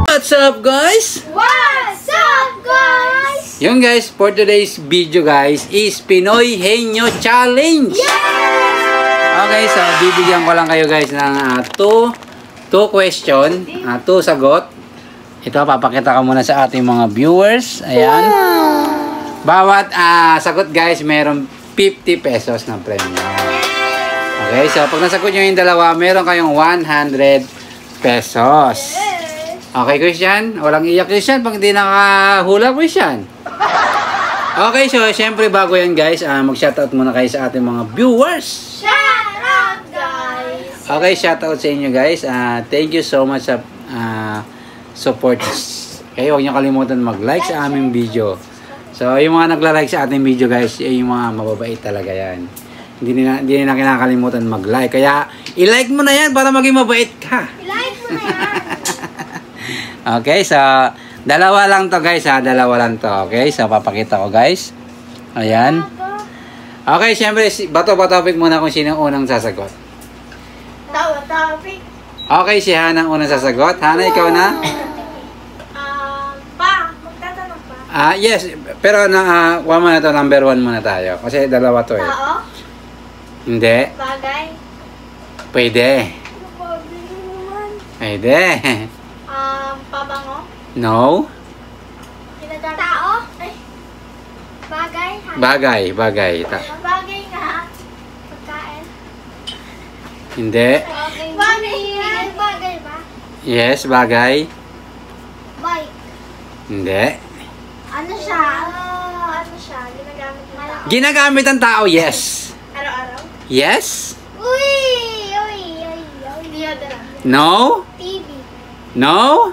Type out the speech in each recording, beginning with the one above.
What's up guys? What's up guys? Yung guys, for today's video guys is Pinoy Henyo Challenge. Yes! Okay, so bibigyan ko lang kayo guys ng two question, two sagot. Ito papakita ko muna sa ating mga viewers. Ayan. Bawat sagot guys, meron 50 pesos na premyo. Okay, so pag nasagot nyo yung dalawa, meron kayong 100 pesos. Okay, Christian? Walang iyak, Christian, pag hindi nakahula, Christian. Okay, so, syempre, bago yan, guys, mag-shoutout muna kayo sa ating mga viewers. Shoutout guys! Okay, shoutout sa inyo, guys. Thank you so much sa support. Okay, huwag nyo kalimutan mag-like sa aming video. So, yung mga nagla-like sa ating video, guys, yung mga mababait talaga yan. Hindi na kinakalimutan mag-like. Kaya, i-like mo na yan para maging mabait ka. I-like mo na yan! Okay, so dalawa lang to guys dalawa lang to. Okay, so papakita ko guys. Ayan. Okay, syempre bato topic muna kung sino unang sasagot. Topic. Okay, si Hana ang unang sasagot. Hana, ikaw na? Magtatanong pa. Yes, pero kuha muna to, number 1 muna tayo. Kasi dalawa to eh. Tao? Hindi. Bagay? Pwede. Pwede. Pabango? No. Tao? Ay. Bagay? Bagay. Bagay nga. Pagkain? Hindi. Bagay ba? Yes, bagay. Bike. Hindi. Ano siya? Ginagamit ng tao? Ginagamit ang tao, yes. Araw-araw? Yes. Uy! Deodorant. No. TV. No.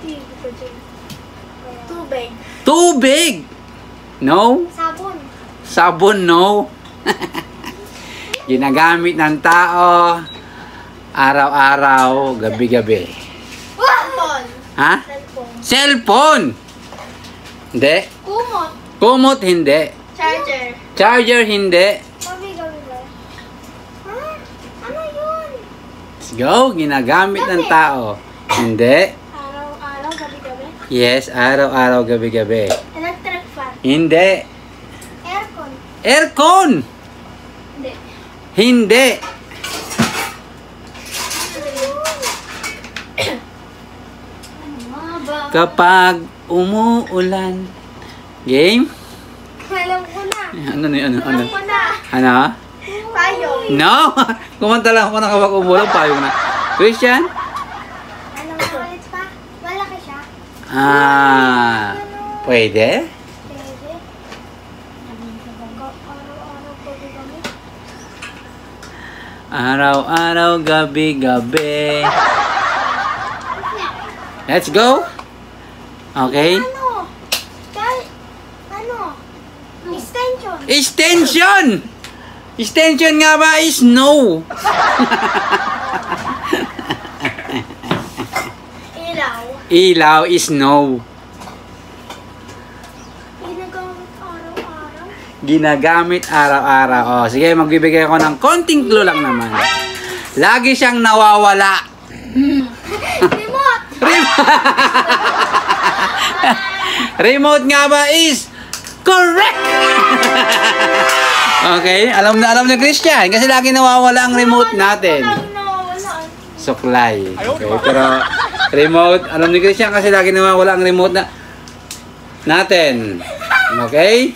TV ko dyan. Tubig. Tubig. No. Sabon. Sabon, no. Ginagamit ng tao araw-araw, gabi-gabi. Cellphone. Ha? Cellphone. Hindi. Kumot. Kumot, hindi. Charger. Charger, hindi. Gabi-gabi ba? Ano yun? Let's go. Ginagamit ng tao. Hindi. Araw-araw, gabi-gabi. Yes, araw-araw, gabi-gabi. Electric fan. Hindi. Aircon. Aircon. Hindi. Hindi. Kapag umuulan. Game? Alam ko na. Ano? Alam ko na. Ano? Payong. No! Kumanta lang ako na kapag umuulan, payong na. Christian? Alam ko. Ulit pa. Malaki siya. Pwede? Pwede. Araw-araw, gabi-gabi. Let's go! Okay? Extension. Extension! Extension nga ba is no? Ilaw. Ilaw is no. Ginagamit araw-araw. Ginagamit araw-araw. Oh, sige, magbibigay ako ng konting clue lang naman. Lagi siyang nawawala. Remote. Remote nga ba is correct! Okay, alam na Christian kasi lagi nawawala ang remote natin. Supply. Okay, pero remote, alam ni Christian kasi lagi nawawala ang remote natin. Okay?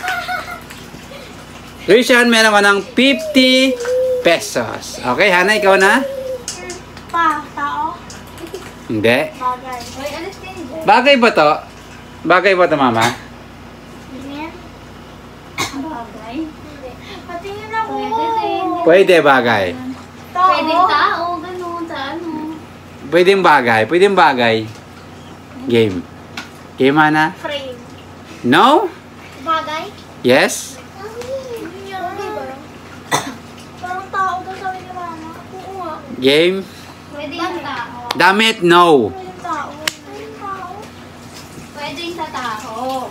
Christian, meron ka ng 50 pesos. Okay, Hana, ikaw na? Tao. Hindi. Bagay. Bagay ba to? Bagay ba to, mama? Bagay? Patingin ako. Pwede bagay. Pwedeng tao. Ganun. Sa ano? Pwedeng bagay. Game. Game, Hana? Frame. No? Bagay? Yes? Parang tao daw sabi ni mama. Oo nga. Game? Pwede yung tao. Damit, no. Pwede tao. Pwede yung sa tao.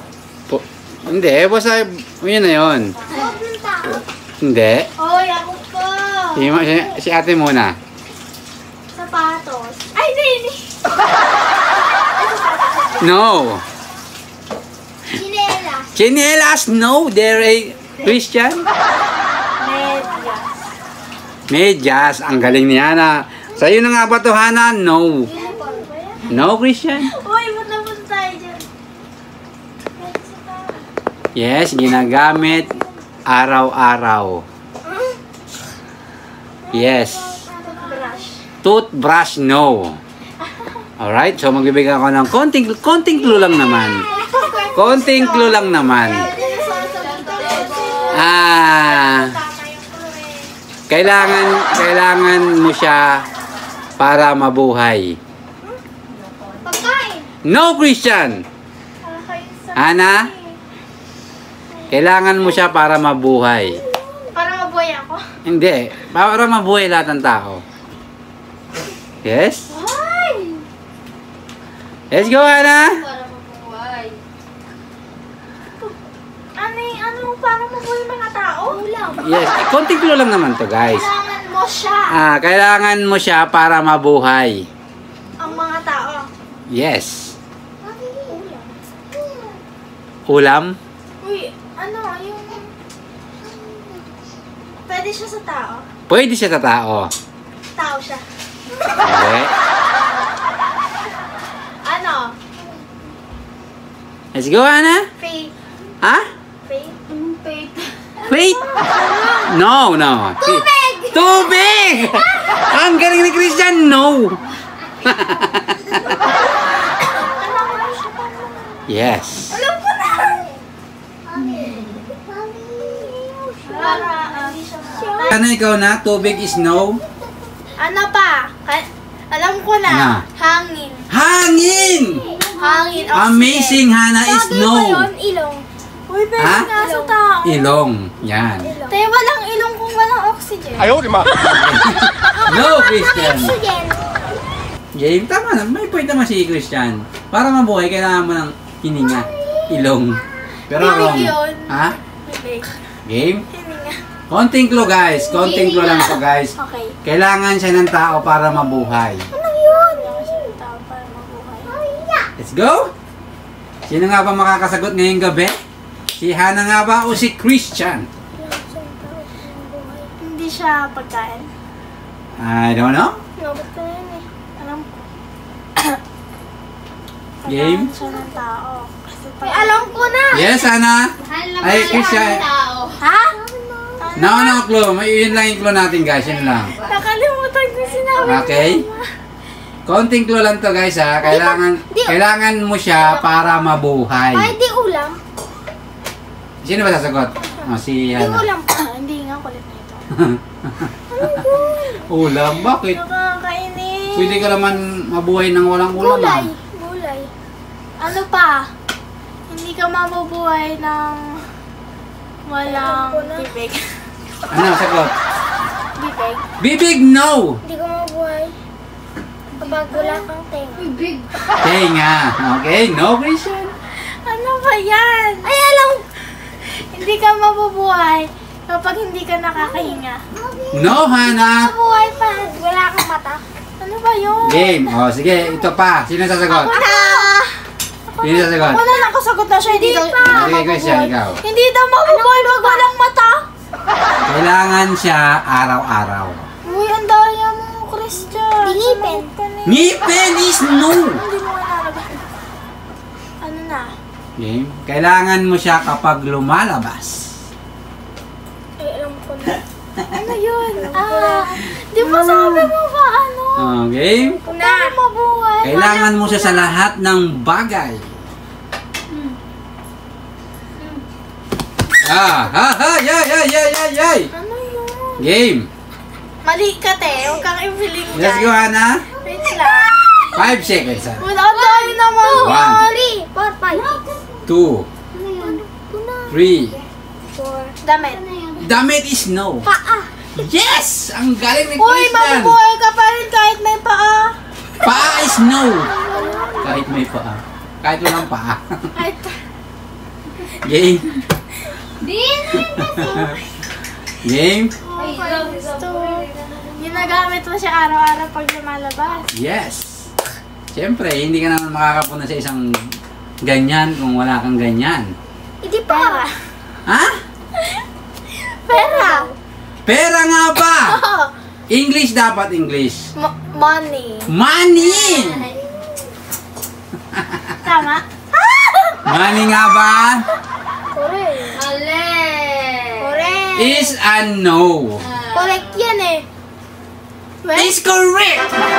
Hindi, basta yun na yun. Huwag ng tao. Hindi. Oy, ako po. Si ate muna. Sapatos. Ay, hindi. No. Chinelas. Chinelas, no. There a Christian. Medyas. Medyas. Ang galing ni Hana. Sa'yo na nga ba to, Hana? No. Uniform ba yan? No, Christian? Uy, ba't napunta tayo dyan? Yes, ginagamit araw-araw. Yes. Brush. Toothbrush, no. Alright, so magbibigay ako ng konting clue lang naman. Konting clue lang naman. Kailangan mo siya para mabuhay. Pagkain. No, Christian. Ana? Kailangan mo siya para mabuhay. Para mabuhay ako. Hindi. Para mabuhay lahat ng tao. Yes? Ay! Let's go, Ana! Para mabuhay. Para mabuhay mga tao? Ulam. Yes. Konting clue lang naman to, guys. Kailangan mo siya. Kailangan mo siya para mabuhay. Ang mga tao. Yes. Ulam. Ulam? Uy, yung... Pwede siya sa tao. Pwede siya sa tao. Tao siya. Okay. Let's go, Ana. Faith. Ha? Faith? Faith. Wait. No. Tubig! Tubig! Ang galing ni Christian, no. Yes. Alam ko na! Ano ikaw na? Tubig is no? Ano pa? Alam ko na. Ano? Hangin. Hangin! Hangin. Amazing, Hana, is no. Ilong. Uy, pero Ha? nasa tao. Ilong. Yan. Tayo walang ilong kung walang oxygen. Ayaw, di ma. No, Christian. Oxygen. Game, tama na. May point naman si Christian. Para mabuhay, kailangan mo ng hininga. Ilong. Pero Bibig wrong. yun. Ha? Bibig. Game? Hininga. Konting clue, guys. Konting clue lang to, guys. Okay. Kailangan siya ng tao para mabuhay. Anong yun? Kailangan siya ng tao para mabuhay. Let's go! Sino nga ba makakasagot ngayong gabi? Si Hana nga ba o si Christian? Hindi siya pagkain. I don't know. Nabot ko na yun eh. Alam ko. Game? Kailangan siya ng tao. Ay, alam ko na! Yes, Hana? Ay, Christian. Ha? No, clue. May yun lang yung clue natin, guys. Yun lang. Nakalimutan ko sinabi. Okay? Konting clue lang to, guys, ha? Kailangan mo siya para mabuhay. Ay, di ulam. Sino ba sasagot? Si Di Hana. ulam pa. Hindi nga kulit na ito. Ulam? Bakit? Nakakainis. Pwede ka naman mabuhay ng walang ulam, ha? Gulay. Ano pa? Hindi ka mabubuhay ng walang bibig. Ano, sagot? Bibig? Bibig, no! Hindi ka mabubuhay. Kapag wala kang tenga. Bibig. Tenga. Okay, no, Christian? Ano ba yan? Ay, alam! Hindi ka mabubuhay kapag hindi ka nakakahinga. No, Hana! Mabubuhay pa. Wala kang mata. Ano ba yun? Game. O, sige, ito pa. Sino sasagot? Ako na! Sino sasagot? Ako na, nakasagot na siya. Hindi daw Okay, Christian, ikaw. Hindi daw mabubuhay pag walang mata. Kailangan siya araw-araw. Uy, ang daya mo, Christian. Ngipin. Ngipin is no! Hindi mo nalagay. Ano na? Game. Kailangan mo siya kapag lumalabas. Ay, alam ko na. Ano yun? Di ba sabi mo ba ano? Okay. Para mabuhay. Kailangan mo siya sa lahat ng bagay. Yay! Ano yun? Game. Mali ka, te. Huwag kang i-feeling Let's go, Hana. Wait lang. 5 seconds. Wala tayo naman. 1, 2, 3. Damit. Damit is no. Paa. Yes! Ang galing ni Uy, Christian. mabubuhay ka pa rin kahit may paa. Paa is no. Kahit may paa. Kahit walang paa. Kahit... Game. Din! Game. Ay, Ginagamit mo siya araw-araw pag lumalabas. Yes! Siyempre, hindi ka naman makakapuna sa isang ganyan kung wala kang ganyan. Hindi pa. Ha? Pera. Pera nga ba? Oo. English dapat English. Money. Money! Tama? Money nga ba? Correct. Correct. Is a no. Correct yan eh. Is correct! Sabi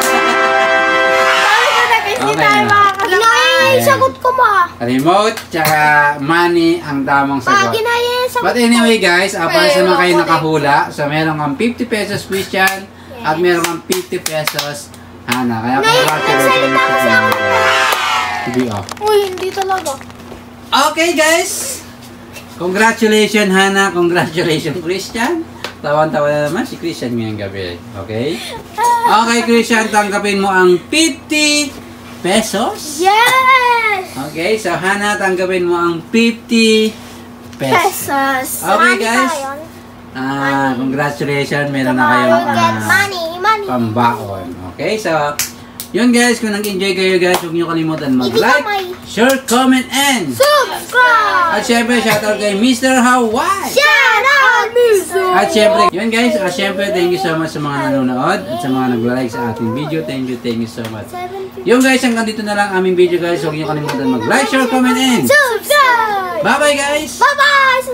ko na hindi Okay tayo na. makakasama. Ginaya yung sagot ko ma. Remote tsaka money ang tamang sagot. Ginaya yung sagot But anyway guys, para sa mga kayo nakahula, so meron kang 50 pesos Christian at meron kang 50 pesos Hana. Kaya congratulations sa inyo. Hindi oh. Uy, hindi talaga. Okay guys! Congratulations Hana, congratulations Christian. Tawan-tawa na naman si Christian ngayong gabi. Okay? Okay Christian, tanggapin mo ang 50 pesos. Yes! Okay, so Hana, tanggapin mo ang 50 pesos. Pesos. Okay guys. Congratulations, meron na kayong Money. pambaon. Okay, so yun guys, kung nag-enjoy kayo guys, huwag nyo kalimutan mag-like, share, comment, and Subscribe! at syempre, shoutout kay Mr. Hawaii! Shout out, Miso! At syempre, yun guys, syempre, thank you so much sa mga nanonood at sa mga nag-like sa ating video. Thank you so much. Yun guys, hanggang dito na lang aming video guys. Huwag nyo kalimutan mag-like, share, comment, and Subscribe! bye-bye guys! Bye-bye!